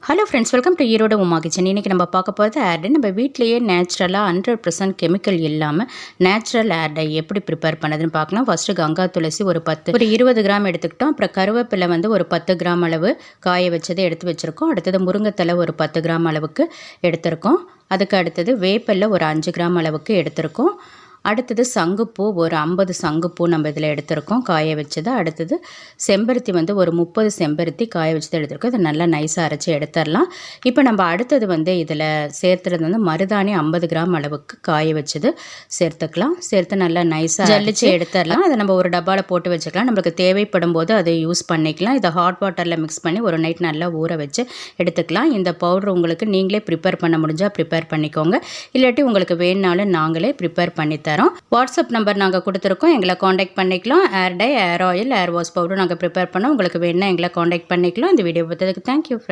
Hello friends, welcome to Erode Uma kitchen. இன்றைக்கி நம்ம பார்க்க போகிறது ஏர் டை. நம்ம வீட்டிலேயே நேச்சுரலாக 100% கெமிக்கல் இல்லாமல் நேச்சுரல் ஏர் டை எப்படி ப்ரிப்பேர் பண்ணதுன்னு பார்க்கலாம். ஃபஸ்ட்டு கங்கா துளசி ஒரு 20 கிராம் எடுத்துக்கிட்டோம். அப்புறம் கருவேப்பிலை ஒரு 10 கிராம் அளவு காய வச்சதை எடுத்து வச்சுருக்கோம். அடுத்தது முருங்கைத்தலை ஒரு 10 கிராம் அளவுக்கு எடுத்திருக்கோம். அதுக்கு அடுத்தது வேப்பிலை ஒரு 5 கிராம் அளவுக்கு எடுத்திருக்கோம். அடுத்தது சங்குப்பூ ஒரு 50 சங்குப்பூ நம்ம இதில் எடுத்திருக்கோம் காய வச்சது. அடுத்தது செம்பருத்தி ஒரு 30 செம்பருத்தி காய வச்சது எடுத்திருக்கோம். இதை நல்லா நைஸாக அரைச்சி எடுத்துடலாம். இப்போ நம்ம அடுத்தது இதில் சேர்த்துறது மருதாணி 50 கிராம் அளவுக்கு காய வச்சது சேர்த்துக்கலாம். சேர்த்து நல்லா நைஸாக ஜல்லிச்சு எடுத்துடலாம். அதை நம்ம ஒரு டப்பாவில் போட்டு வச்சுக்கலாம். நம்மளுக்கு தேவைப்படும் போது அதை யூஸ் பண்ணிக்கலாம். இதை ஹாட் வாட்டரில் மிக்ஸ் பண்ணி ஒரு நைட் நல்லா ஊற வச்சு எடுத்துக்கலாம். இந்த பவுடர் உங்களுக்கு நீங்களே ப்ரிப்பேர் பண்ண முடிஞ்சால் ப்ரிப்பேர் பண்ணிக்கோங்க. இல்லாட்டி உங்களுக்கு வேணுனாலும் நாங்களே ப்ரிப்பேர் பண்ணி தரோம். வாட்ஸ்அப் நம்பர் நாங்கள் கொடுத்துருக்கோம், எங்களை காண்டாக்ட் பண்ணிக்கலாம். ஏர் டை, ஏர் ஆயில், ஏர் வாஷ் பவுடர் நாங்கள் ப்ரிப்பேர் பண்ணோம். உங்களுக்கு வேணுன்னா எங்களை காண்டாக்ட் பண்ணிக்கலாம். இந்த வீடியோ பார்த்ததுக்கு தேங்க்யூ ஃப்ரெண்ட்ஸ்.